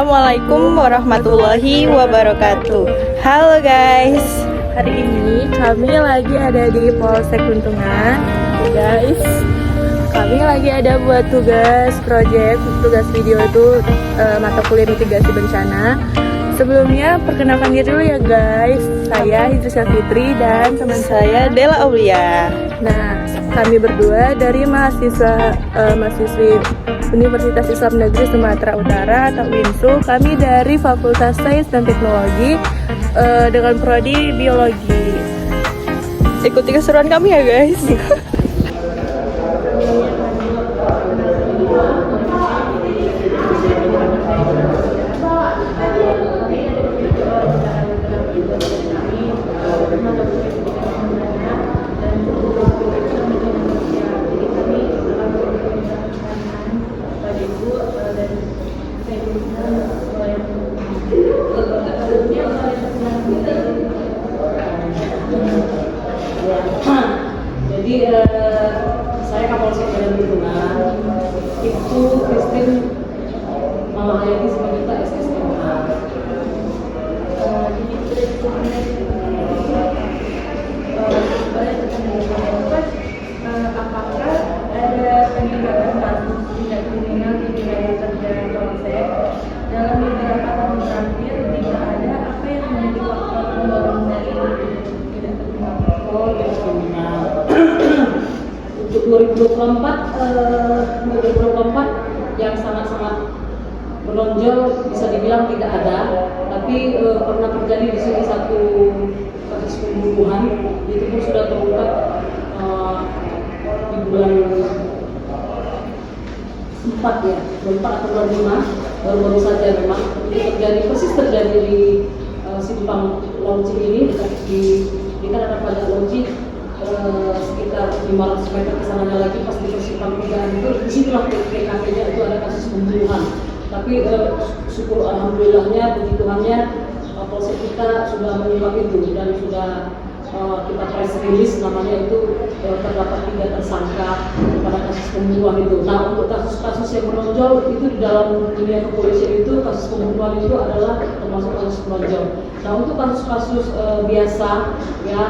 Assalamualaikum warahmatullahi wabarakatuh. Halo guys, Hari ini kami lagi ada di Polsek Kuntungan, guys. Kami lagi ada buat tugas tugas video itu mata kuliah mitigasi bencana. Sebelumnya perkenalkan diri dulu ya guys. Saya Hidrisya Fitri dan teman saya Dela Aulia. Nah, kami berdua dari mahasiswi Universitas Islam Negeri Sumatera Utara atau UINSU. Kami dari Fakultas Sains dan Teknologi dengan prodi Biologi. Ikuti keseruan kami ya guys. Jadi saya Kapolsek Medan Kuntungan itu Christine Malayani sebagai Ketua SSMA. Apakah ada peningkatan kasus tindak kriminal di wilayah kerja Polsek dalam beberapa tahun terakhir? Jika ada, apa yang menjadi faktor pendorong dari tindak kriminal? Tindak kriminal. Untuk 2024 yang sangat-sangat menonjol bisa dibilang tidak ada, tapi pernah terjadi di sini satu kasus pembunuhan, itu pun sudah terungkap di bulan 4 ya, bulan 4 atau bulan 5 baru-baru saja memang itu terjadi di simpang launching ini di kan ada pada launching sekitar 500 meter kesananya lagi pas di persimpangan pertigaan itu disitulah TKP-nya itu ada kasus pembunuhan. Tapi syukur alhamdulillahnya puji Tuhannya Polsek kita sudah mengungkap itu dan sudah kita press release namanya itu terdapat 3 tersangka pada kasus pembunuhan itu. Nah, untuk kasus-kasus yang menonjol itu di dalam dunia kepolisian itu kasus pembunuhan itu adalah termasuk kasus menonjol. Nah, untuk kasus-kasus biasa ya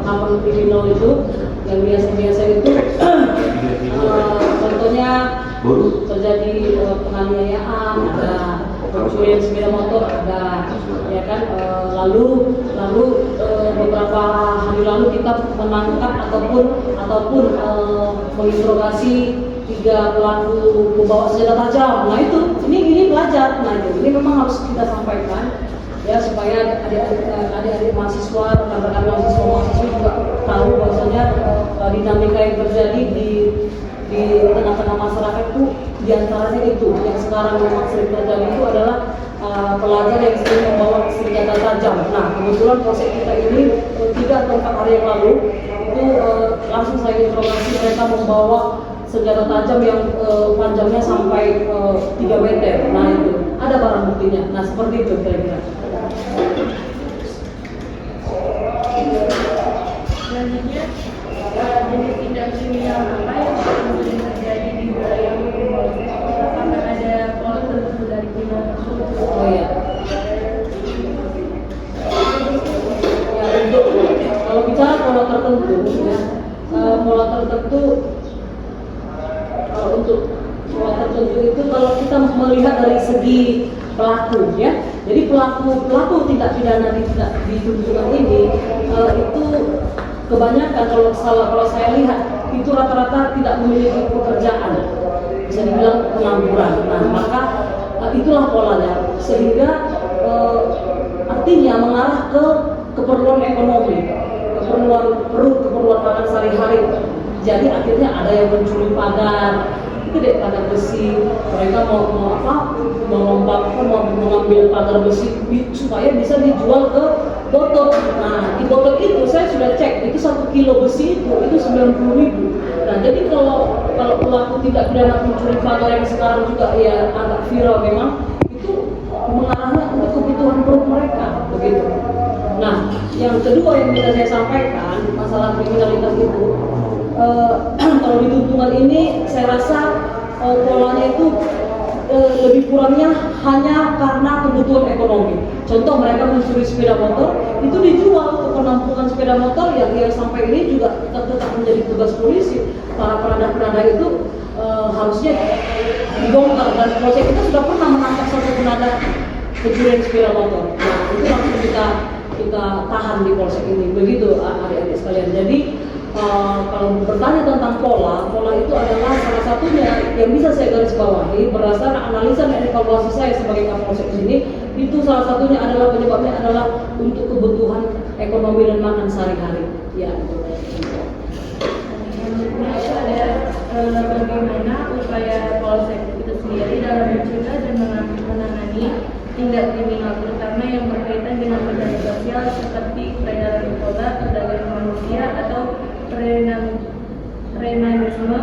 common kriminal itu yang biasa-biasa itu contohnya terjadi penganiayaan, ada pencurian sepeda motor, ada ya kan lalu beberapa hari lalu kita menangkap ataupun menginterogasi 3 pelaku pembawa senjata tajam. Nah ini pelajar. Nah ini memang harus kita sampaikan ya supaya adik-adik mahasiswa, rekan-rekan mahasiswa juga tahu bahwasanya dinamika yang terjadi di tengah-tengah masyarakat itu diantaranya itu yang sekarang memang sering terjadi itu adalah pelajar yang sering membawa senjata tajam. Nah kebetulan polsek kita ini 3 atau 4 hari yang lalu itu langsung saya interogasi mereka membawa senjata tajam yang panjangnya sampai 3 meter. Nah itu ada barang buktinya. Nah seperti itu kira-kira. Selanjutnya, jenis tindak kriminal apa yang sering terjadi di wilayah Polsek? Apakah ada pola tertentu dari kriminal tersebut? Oh ya. Untuk kalau bicara pola tertentu ya, untuk pola tertentu itu kalau kita melihat dari segi pelaku ya. Jadi pelaku tindak pidana tidak ditunjukkan ini itu kebanyakan kalau saya lihat itu rata-rata tidak memiliki pekerjaan, bisa dibilang pengangguran. Nah maka itulah polanya sehingga artinya mengarah ke keperluan ekonomi, keperluan perut, keperluan makan sehari-hari. Jadi akhirnya ada yang mencuri pagar, itu deh pagar besi. Mereka mau mengambil pagar besi supaya bisa dijual ke botol. Nah di botol itu saya sudah cek itu 1 kilo besi itu 90.000. Nah jadi kalau pelaku tidak pidana mencuri pagar yang sekarang juga ya agak viral memang itu mengarahnya untuk kebutuhan perut mereka begitu. Nah yang kedua yang bisa saya sampaikan masalah kriminalitas itu kalau di Tuntungan ini saya rasa polanya itu lebih kurangnya hanya karena kebutuhan ekonomi. Contoh mereka mencuri sepeda motor, itu dijual untuk penampungan sepeda motor yang sampai ini juga tetap menjadi tugas polisi. Para penadah-penadah itu harusnya dibongkar, dan polisi kita sudah pernah menangkap satu penadah pencurian sepeda motor. Nah itu langsung kita tahan di polsek ini. Begitu adik-adik sekalian. Jadi kalau bertanya tentang pola itu adalah salah satunya yang bisa saya garis bawahi berdasarkan analisa dan evaluasi saya sebagai kapolsek ini. Itu salah satunya adalah penyebabnya adalah untuk kebutuhan ekonomi dan makan sehari-hari. Ya. Ada bagaimana upaya polsek itu sendiri dalam mencegah dan menangani tindak kriminal terutama yang berkaitan dengan bencana sosial seperti peredaran narkoba, perdagangan manusia atau premanisme.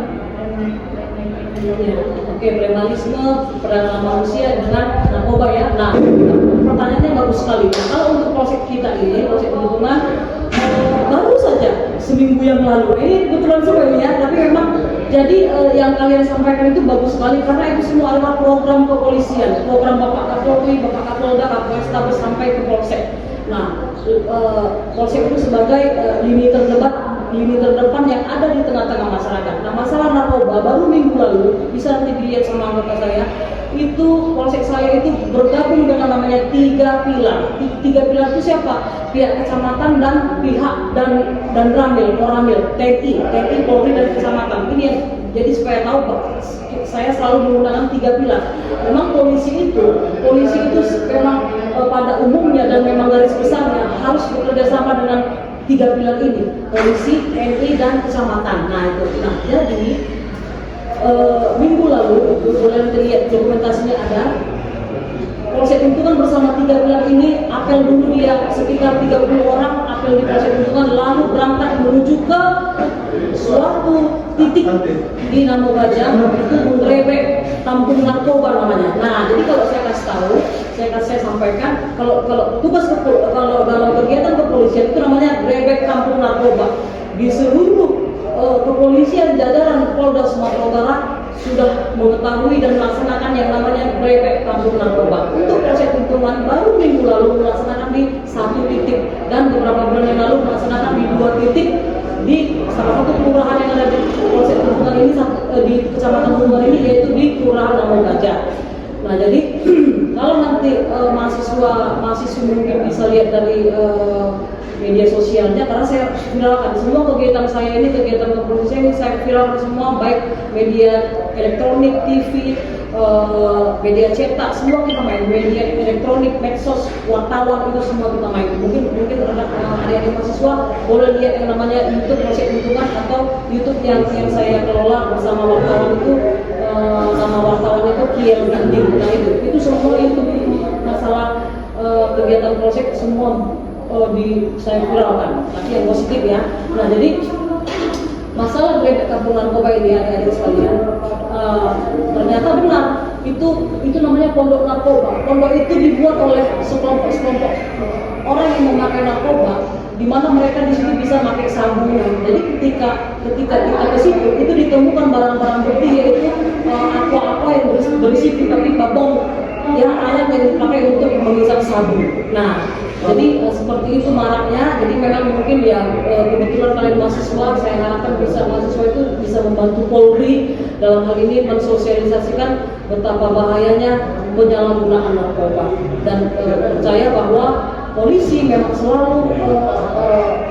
Oke, premanisme, perdagangan manusia dengan narkoba ya. Nah, pertanyaannya bagus sekali. Nah, kalau untuk polsek kita ini, polsek lingkungan, baru saja seminggu yang lalu. Ini kebetulan sebenarnya ya, tapi memang jadi yang kalian sampaikan itu bagus sekali karena itu semua adalah program kepolisian, program Bapak Kapolri, Bapak Kapolda, Kapolrestabes sampai ke polsek. Nah, polsek itu sebagai lini terdepan yang ada di tengah-tengah masyarakat. Nah, masalah narkoba baru minggu lalu bisa nanti dilihat sama anggota saya. Itu polsek saya itu bergabung dengan namanya 3 pilar. 3 pilar itu siapa? Pihak kecamatan dan pihak dan Ramil, TNI, Polri dan kecamatan. Ini yang jadi supaya tahu Pak, saya selalu menggunakan 3 pilar. Memang polisi itu memang pada umumnya dan memang garis besarnya harus bekerja sama dengan 3 pilar ini, polisi, TNI dan kecamatan. Nah itu. Nah jadi minggu lalu, boleh terlihat dokumentasinya ada. Polsek Tuntungan bersama 3 pilar ini apel dulu dia sekitar 30 orang apel di Polsek Tuntungan, lalu berangkat menuju ke suatu titik di Namo Gajah itu menggerebek kampung narkoba namanya. Nah jadi kalau saya kasih tahu, saya sampaikan kalau kalau dalam kegiatan kepolisian itu namanya gerebek kampung narkoba. Di seluruh kepolisian jajaran Polda Sumatera Utara sudah mengetahui dan melaksanakan yang namanya gerebek kampung narkoba. Untuk Polsek Tuntungan baru minggu lalu melaksanakan di 1 titik dan beberapa bulan yang lalu melaksanakan di 2 titik di salah satu kelurahan yang ada di Polsek Tuntungan ini, di Kecamatan Tuntungan ini, yaitu di Kelurahan Namo Gajah. Nah jadi kalau nanti mahasiswa mungkin bisa lihat dari media sosialnya, karena saya viralkan semua kegiatan saya ini, kegiatan kepolisian ini saya viralkan semua, baik media elektronik, TV, media cetak, semua kita main, media elektronik, medsos, wartawan itu semua kita main. Mungkin adik-adik mahasiswa boleh lihat yang namanya YouTube Polsek Tuntungan atau YouTube yang saya kelola bersama wartawan itu, nama wartawan itu Kiel Ganding. Nah itu semua itu masalah kegiatan polsek semua saya viralkan, tapi yang positif ya. Nah jadi masalah gerebek kampung narkoba ini adik-adik sekalian, ternyata benar itu namanya pondok narkoba. Pondok itu dibuat oleh sekelompok orang yang memakai narkoba, di mana mereka di situ bisa pakai sambungan. Jadi ketika kita ke situ itu ditemukan barang-barang bukti, yaitu aqua yang berisi pipa-pipa bom, ya alat yang dipakai untuk memisah sabu. Nah jadi seperti itu maraknya. Jadi memang mungkin ya kebetulan kalian mahasiswa, saya harapkan mahasiswa itu bisa membantu Polri dalam hal ini mensosialisasikan betapa bahayanya penyalahgunaan narkoba, dan percaya bahwa polisi memang selalu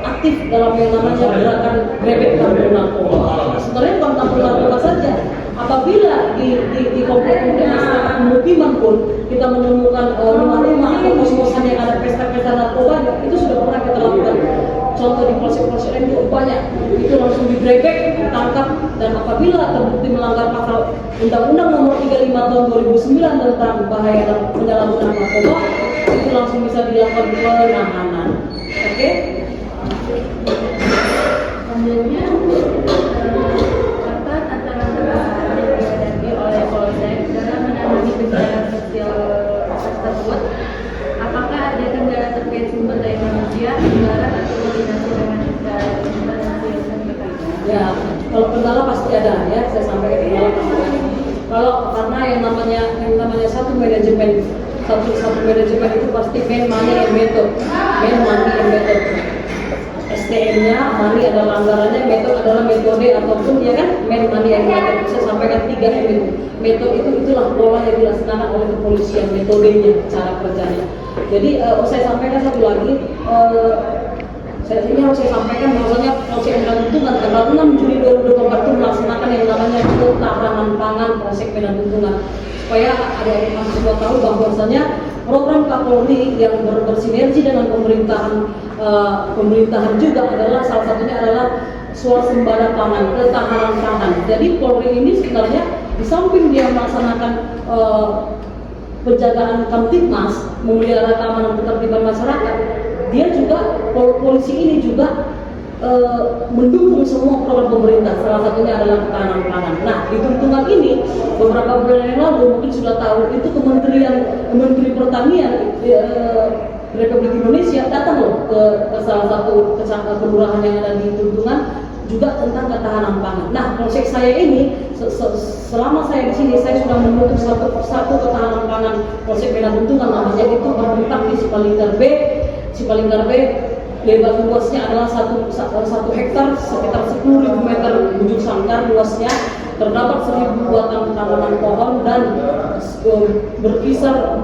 aktif dalam yang namanya gerakan gerebek kampung narkoba. Sebenarnya bukan kampung narkoba saja, apabila di komplek-komplek masyarakat pemukiman pun kita menemukan rumah-rumah atau kos-kosan yang ada pesta-pesta narkoba, itu sudah pernah kita lakukan. Contoh di polsek-polsek lain itu banyak, itu langsung digrebek, ditangkap, dan apabila terbukti melanggar pasal Undang-Undang Nomor 35 Tahun 2009 tentang bahaya penyalahgunaan narkoba, itu langsung bisa dilakukan penahanan. Oke? Selanjutnya, apa tantangan terbesar yang dihadapi oleh polsek dalam menangani bencana sosial tersebut? Apakah ada kendala terkait sumber daya manusia, anggaran, atau koordinasi dengan instansi yang terkait? Ya, kalau kendala pasti ada ya, saya sampaikan kendala pasti ada. Karena yang namanya manajemen, satu manajemen itu pasti man, money, and method. Man, money, and method. STM-nya, money adalah anggarannya, method adalah metode ataupun ya kan, man, money, and method. Saya sampaikan 3M itu. Method itulah pola yang dilaksanakan oleh kepolisian, metodenya, cara kerjanya. Jadi saya sampaikan satu lagi. Ini harus saya sampaikan bahwasanya Polsek Medan Tuntungan tanggal 6 Juli 2024 itu melaksanakan yang namanya ketahanan pangan Polsek Medan Tuntungan, supaya adik-adik mahasiswa tahu bahwasanya program Kapolri yang bersinergi dengan pemerintahan juga adalah salah satunya adalah swasembada pangan, ketahanan pangan. Jadi Polri ini sebenarnya di samping dia melaksanakan penjagaan Kamtibmas, memelihara keamanan ketertiban masyarakat, dia juga polisi ini juga mendukung semua program pemerintah, salah satunya adalah ketahanan pangan. Nah, di Tuntungan ini beberapa bulan yang lalu mungkin sudah tahu itu Menteri Pertanian Republik Indonesia datang loh ke salah satu kelurahan yang ada di Tuntungan juga tentang ketahanan pangan. Nah, polsek saya ini selama saya di sini saya sudah membentuk satu persatu ketahanan pangan Polsek Medan Tuntungan, namanya itu bertempat di Cipalinggar B. Lebar luasnya adalah 1 hektar sekitar 10.000 meter bujur sangkar luasnya, terdapat 1.000 buatan tanaman pohon dan berkisar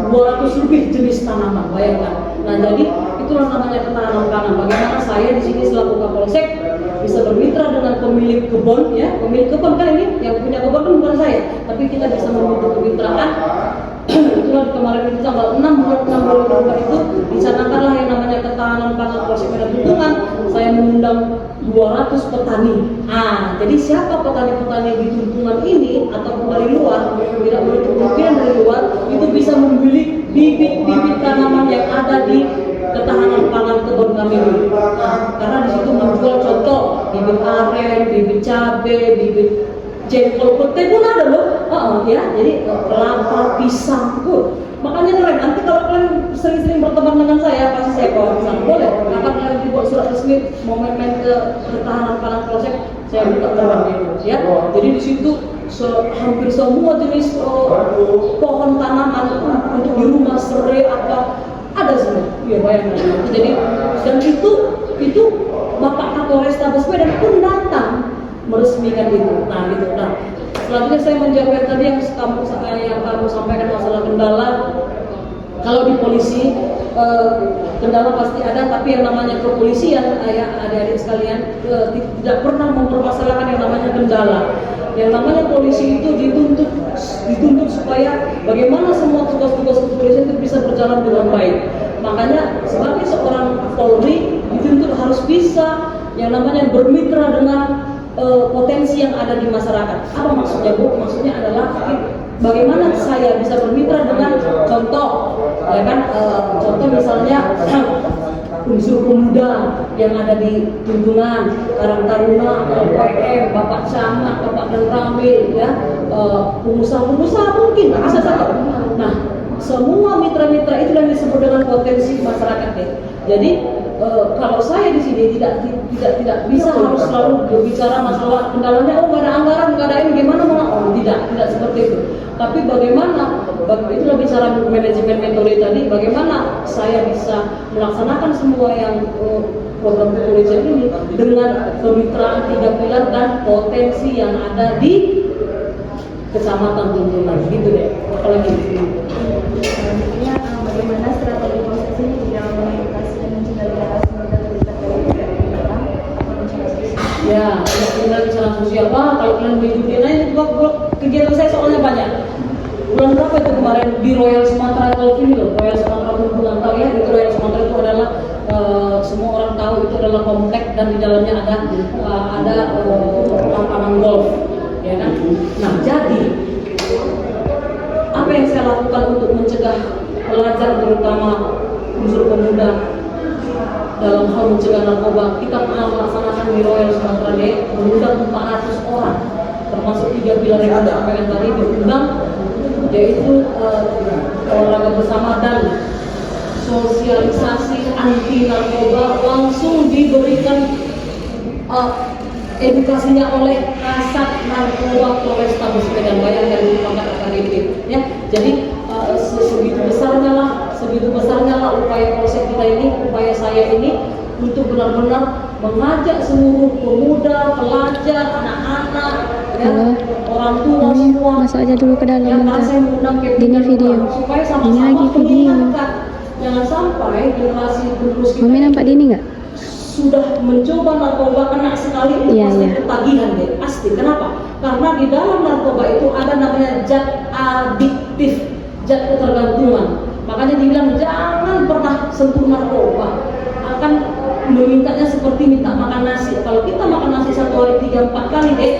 200 lebih jenis tanaman, bayangkan. Nah, jadi itulah namanya ketahanan pangan. Bagaimana saya di sini selaku Kapolsek bisa bermitra dengan pemilik kebun, ya, pemilik kebun kan ini yang punya kebun kan bukan saya, tapi kita bisa membentuk kemitraan. Itulah kemarin itu tanggal 6 bulan 6 bulan itu dicanangkanlah yang namanya ketahanan pangan Polsek Medan Tuntungan. Saya mengundang 200 petani. Jadi siapa petani-petani di Tuntungan ini ataupun dari luar, tidak menutup kemungkinan dari luar, itu bisa membeli bibit-bibit tanaman yang ada di ketahanan pangan kebun kami dulu. Karena di situ menjual contoh bibit aren, bibit cabai, bibit jengkol, pete pun ada loh. Ya, jadi kelapa, pisang, makanya keren. Nanti kalau kalian sering-sering berteman dengan saya, pasti saya bawa pisang. Boleh, kapan kalian dibuat surat resmi mau main-main ke ketahanan pangan Polsek, saya buka barangnya, ya. Jadi di situ hampir semua jenis pohon tanaman untuk di rumah, serai apa ada semua. Ya, bayangkan. Jadi dan itu Bapak Kapolres Tabes Medan pun datang meresmikan itu. Nah, gitu. Nah, selanjutnya saya menjawab tadi yang kamu sampaikan masalah kendala. Kalau di polisi kendala pasti ada, tapi yang namanya kepolisian, ya adik-adik sekalian, tidak pernah mempermasalahkan yang namanya kendala. Yang namanya polisi itu dituntut supaya bagaimana semua tugas-tugas kepolisian itu bisa berjalan dengan baik. Makanya sebagai seorang Polri dituntut harus bisa yang namanya bermitra dengan potensi yang ada di masyarakat. Apa maksudnya, Bu? Maksudnya adalah bagaimana saya bisa bermitra dengan contoh, ya kan? Contoh misalnya unsur pemuda yang ada di Tuntungan, Karang Taruna, LPM, Bapak Camat, Bapak dan Ramil, ya, pengusaha-pengusaha mungkin bisa saja. Nah, semua mitra-mitra itu yang disebut dengan potensi masyarakat, ya. Jadi kalau saya di sini tidak bisa harus selalu berbicara masalah kendalanya, nggak ada anggaran, nggak ada ini, gimana tidak seperti itu. Tapi bagaimana, itulah bicara manajemen metode tadi, bagaimana saya bisa melaksanakan semua yang program kepolisian ini dengan kemitraan 3 pilar dan potensi yang ada di Kecamatan Tuntungan, gitu deh. Apalagi selanjutnya bagaimana strategi proses ini dalam mengedukasi dan mencegah generasi muda terlibat dalam ya, kemudian misalnya sosial, kalau kalian mengikuti kegiatan saya soalnya banyak. Bulan berapa itu kemarin di Royal Sumatera Golf ini loh, Royal Sumatera Tuntungan, tahu ya, itu Royal Sumatera itu adalah semua orang tahu itu adalah komplek dan di dalamnya ada lapangan golf, ya kan? Nah, jadi apa yang saya lakukan untuk mencegah pelajar terutama unsur pemuda dalam hal mencegah narkoba? Kita pernah melaksanakan di Royal Sumatera mengundang 400 orang, termasuk 3 pilar yang saya sampaikan tadi diundang, yaitu olahraga bersama dan sosialisasi anti narkoba langsung diberikan edukasinya oleh Kasat Narkoba Polres Tabes Medan. Bayangkan di pangkat AKBP. ya. Jadi segitu besarnya lah upaya polsek kita ini, upaya saya ini untuk benar-benar mengajak seluruh pemuda, pelajar, anak-anak, ya, orang tua semua. Masuk aja dulu ke dalam. Yang saya mengundang Ini video. supaya Ini sama-sama lagi video. mengingatkan. Jangan sampai generasi penerus kita Mami nampak Dini nggak? sudah mencoba narkoba kena sekali itu Iya, pasti iya. ketagihan deh, pasti. Kenapa? Karena di dalam narkoba itu ada namanya zat adiktif, zat ketergantungan. Makanya dibilang jangan pernah sentuh narkoba, akan memintanya seperti minta makan nasi. Kalau kita makan nasi 1 hari 3-4 kali deh,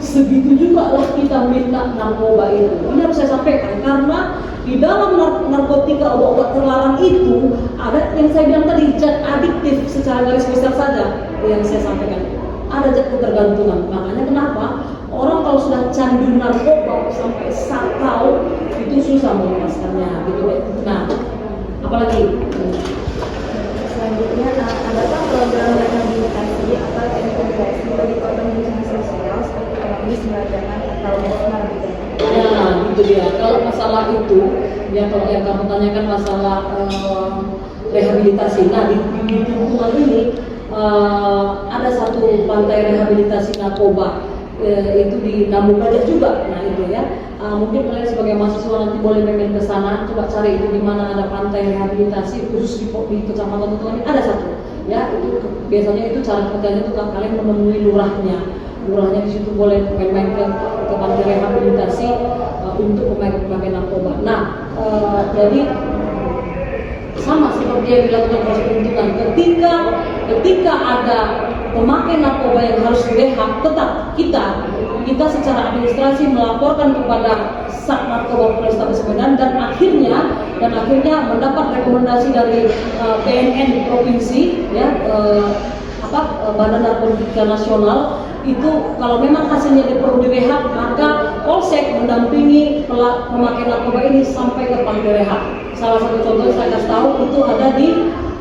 segitu juga lah kita minta narkoba itu. Ini harus saya sampaikan karena di dalam narkotika obat-obat terlarang itu ada yang saya bilang tadi zat adiktif, secara garis besar saja yang saya sampaikan. Ada zat ketergantungan. Makanya kenapa orang kalau sudah candu narkoba sampai sakau itu susah melepaskannya gitu deh. Nah, apalagi Selanjutnya, adakah program rehabilitasi atau integrasi bagi korban bencana sosial seperti pengemis, sembarangan atau narapidana? ya gitu dia. Kalau masalah itu, ya kalau yang kamu tanyakan masalah rehabilitasi. Nah di lingkungan ini ada satu pantai rehabilitasi narkoba, itu di Nambu Gajah juga. Nah itu ya, mungkin kalian sebagai mahasiswa nanti boleh main ke sana, coba cari itu di mana ada pantai rehabilitasi khusus di kecamatan itu ada satu. Ya itu biasanya itu cara kerjanya itu kalian menemui lurahnya di situ, boleh main-main ke pantai rehabilitasi untuk pemakai narkoba. Nah jadi sama seperti yang dilakukan proses peruntukan, ketika ada pemakai narkoba yang harus direhab, tetap kita secara administrasi melaporkan kepada Sat Narkoba Polrestabes Medan dan akhirnya mendapat rekomendasi dari BNN provinsi, ya, Badan Narkotika Nasional itu kalau memang hasilnya perlu direhab, maka Polsek mendampingi pemakai narkoba ini sampai ke pantai rehab. Salah satu contoh saya kasih tahu itu ada di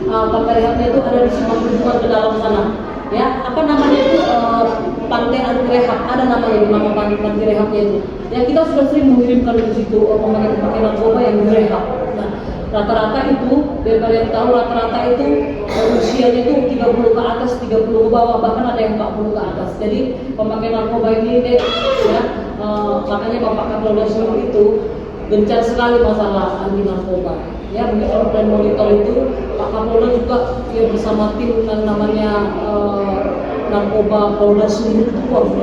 pantai rehabnya itu ada di Simpang Tujuan ke dalam sana. Ya, apa namanya itu pantai anti rehab, ada namanya di nama pantai rehabnya itu. Ya kita sudah sering mengirimkan ke situ pemakai narkoba yang direhab. Nah, rata-rata itu, biar kalian tahu, rata-rata itu usianya itu 30 ke atas, 30 ke bawah, bahkan ada yang 40 ke atas. Jadi pemakai narkoba ini deh, ya, makanya Bapak Kapolres itu gencar sekali masalah anti narkoba. Ya, mungkin kalau kalian monitor itu, Pak Kapolda juga ya, bersama tim yang namanya narkoba Polda Sumut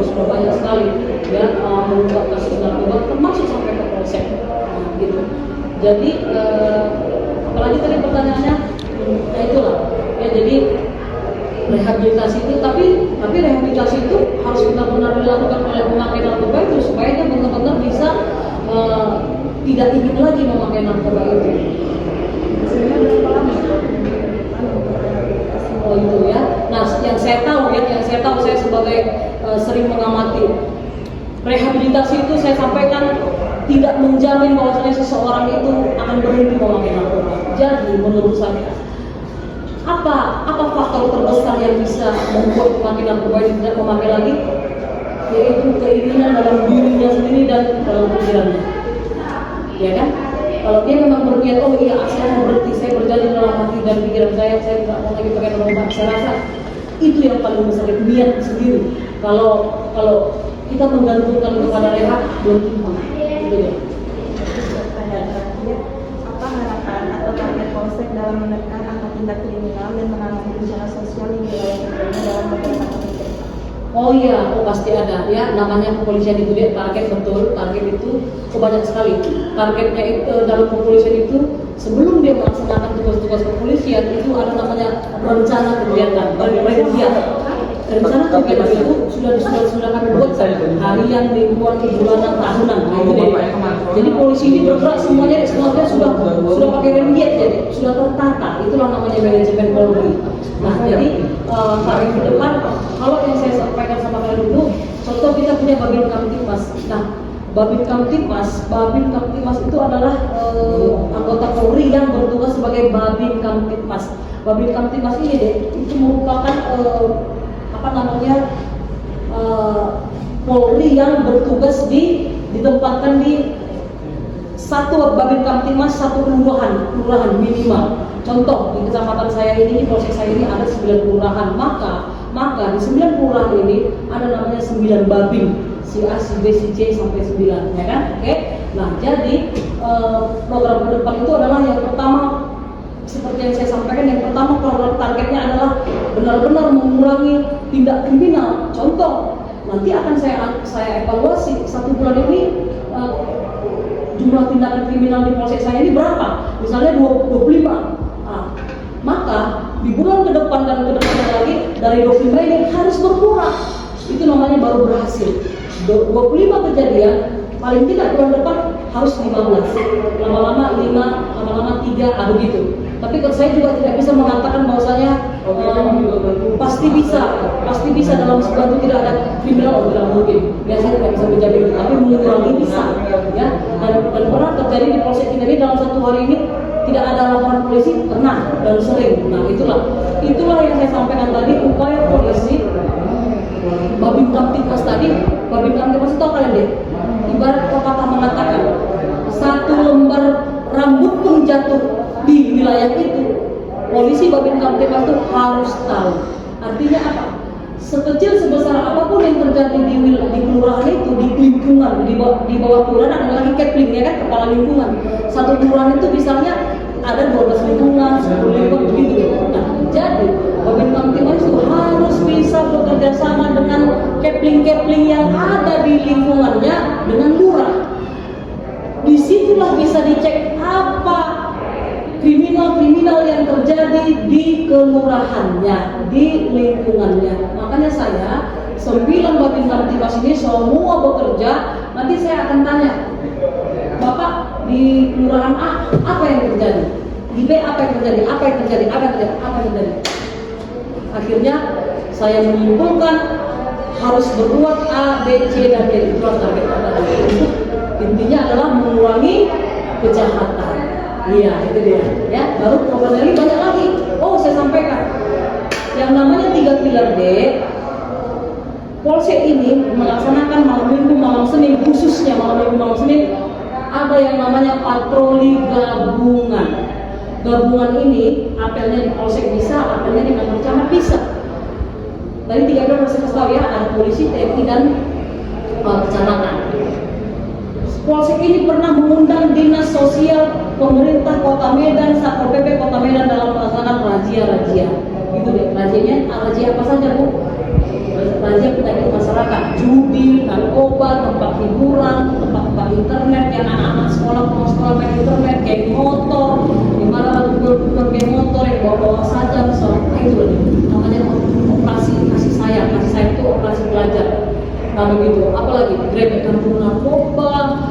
sudah banyak sekali ya mengungkap kasus narkoba termasuk sampai ke polsek. Nah, gitu. Jadi apalagi tadi pertanyaannya, nah itulah ya, jadi rehabilitasi itu tapi rehabilitasi itu harus benar-benar dilakukan oleh pemakai narkoba itu supaya dia benar-benar bisa tidak ingin lagi memakai narkoba itu. Hasilnya berapa lama? Oh itu ya. Nah yang saya tahu saya sebagai sering mengamati rehabilitasi itu, saya sampaikan tidak menjamin bahwasanya seseorang itu akan berhenti memakai narkoba. Jadi menurut saya apa faktor terbesar yang bisa membuat pemakai narkoba ini tidak memakai lagi? Yaitu keinginan dalam dirinya sendiri dan dalam pikirannya. Ya kan? Kalau dia memang berniat, oh iya saya mau berhenti, saya berjanji dalam hati dan pikiran saya tidak mau lagi pakai narkoba, saya rasa itu yang paling besar, niat sendiri. Kalau kita menggantungkan kepada rehab, belum tentu. Gitu ya. Apa harapan atau target Polsek dalam menekan angka tindak kriminal dan menangani bencana sosial yang dilakukan dalam beberapa tahun? Oh iya, pasti ada ya, namanya kepolisian itu dia target, betul, target itu banyak sekali. Targetnya itu dalam kepolisian itu sebelum dia melaksanakan tugas-tugas kepolisian itu ada namanya rencana kegiatan, rencana kegiatan itu sudah kami buat harian, mingguan, bulanan, tahunan. Nah, itu deh. Jadi polisi ini bergerak semuanya sudah pakai remediat, jadi sudah tertata. Itulah namanya manajemen Polri. Nah, jadi hari ke depan kalau yang saya sampaikan sama kalian dulu, contoh kita punya Babin Kamtibmas. Nah, Babin Kamtibmas itu adalah anggota Polri yang bertugas sebagai Babin Kamtibmas. Babin Kamtibmas ini deh, itu merupakan Polri yang bertugas ditempatkan di satu Babin Kamtimas, satu kelurahan minimal. Contoh di kecamatan saya ini, di Polsek saya ini ada 9 kelurahan, maka di 9 kelurahan ini ada namanya 9 babin, si A, si B, si C sampai 9, ya kan? Oke. Nah, jadi program ke depan itu adalah yang pertama, seperti yang saya sampaikan, yang pertama program targetnya adalah benar-benar mengurangi tindak kriminal. Contoh, nanti akan saya evaluasi 1 bulan ini jumlah tindakan kriminal di polsek saya ini berapa? Misalnya 25. Maka di bulan ke depan dan ke depannya lagi dari 25 ini harus berkurang. Itu namanya baru berhasil. 25 kejadian, paling tidak bulan depan harus 15. Lama-lama 5, lama-lama 3, begitu. Tapi saya juga tidak bisa mengatakan bahwasanya pasti bisa dalam sebulan itu tidak ada kriminal, tidak mungkin. Biasanya tidak bisa menjamin, tapi mengurangi bisa, ya. Dan pernah terjadi di polsek kita ini dalam 1 hari ini tidak ada laporan polisi, pernah dan sering. Nah, itulah yang saya sampaikan tadi, upaya polisi Babin Kamtimas tadi. Babin Kamtimas itu apa ya, ibarat pepatah mengatakan 1 lembar rambut pun jatuh di wilayah itu, polisi Babin Kamtimas itu harus tahu. Artinya apa? Sekecil sebesar apapun yang terjadi di kelurahan itu, di lingkungan, di bawah kelurahan ada lagi Kepling, ya kan, kepala lingkungan. Satu kelurahan itu misalnya ada 12 lingkungan, 10 lingkungan, begitu. Nah, jadi Babin Kamtimas itu harus bisa bekerja sama dengan Kepling yang ada di lingkungannya dengan lurah. Disitulah bisa dicek apa kriminal yang terjadi di kelurahannya, di lingkungannya. Makanya saya 9 Babin Kamtimas ini semua bekerja. Nanti saya akan tanya, Bapak di kelurahan A apa yang terjadi, di B apa yang terjadi, apa yang terjadi. Akhirnya saya menyimpulkan harus berbuat A, B, C, dan D. Itulah target kita. Intinya adalah mengurangi kejahatan. Iya, itu dia. Ya, baru program lagi banyak lagi. Oh, saya sampaikan. Yang namanya 3 pilar D, Polsek ini melaksanakan malam minggu, malam Senin, khususnya malam minggu, malam Senin, ada yang namanya patroli gabungan. Gabungan ini apelnya di Polsek bisa, apelnya di kantor camat bisa. Tadi 3 pilar saya kasih tahu ya, ada polisi, TNI, dan kecamatan. Polsek ini pernah mengundang dinas sosial pemerintah Kota Medan, Satpol PP Kota Medan dalam melaksanakan razia. Itu deh, razia apa saja, Bu? Razia penyakit masyarakat, judi, narkoba, tempat hiburan, tempat internet, yang anak-anak sekolah main internet, geng motor, di mana ada geng motor yang bawa saja, misalnya itu deh. Namanya operasi kasih sayang itu operasi pelajar. Nah, begitu. Apalagi grebek kampung narkoba,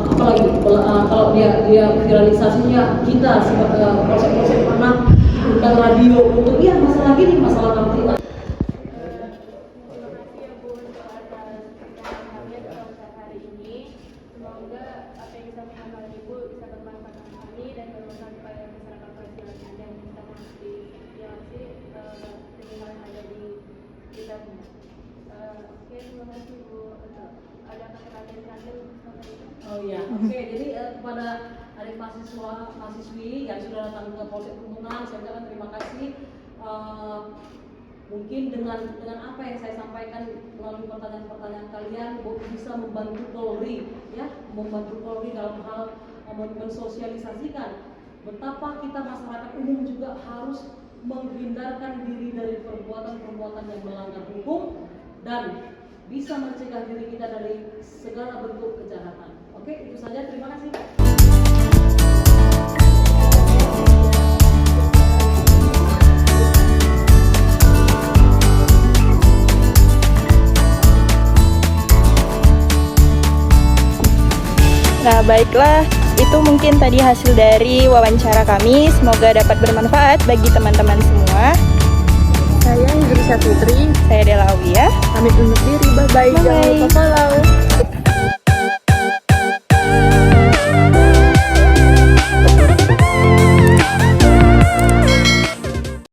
apalagi kalau dia viralisasinya kita sebagai polsek pernah undang radio untuk masalah gini, masalah kamtipmas. Semoga apa yang disampaikan oleh Ibu bisa bermanfaat untuk kami dan bermanfaat kepada masyarakat Palestina dan kita mengikuti kriminal yang ada di kita semua. Oke, terima kasih Bu. Ada kata-kata terakhir seperti itu? Oh iya, oke. Jadi kepada adik mahasiswi yang sudah datang ke Polsek Perhubungan, saya ucapkan terima kasih. Mungkin dengan apa yang saya sampaikan melalui pertanyaan-pertanyaan kalian, bisa membantu Polri, ya, membantu Polri dalam hal mensosialisasikan betapa kita masyarakat umum juga harus menghindarkan diri dari perbuatan-perbuatan yang melanggar hukum dan bisa mencegah diri kita dari segala bentuk kejahatan. Oke, itu saja. Terima kasih. Nah, baiklah, itu mungkin tadi hasil dari wawancara kami. Semoga dapat bermanfaat bagi teman-teman semua. Saya Idrisa Fitri. Saya Dela Awiyah. Pamit undur diri. Bye-bye. Jangan lupa follow.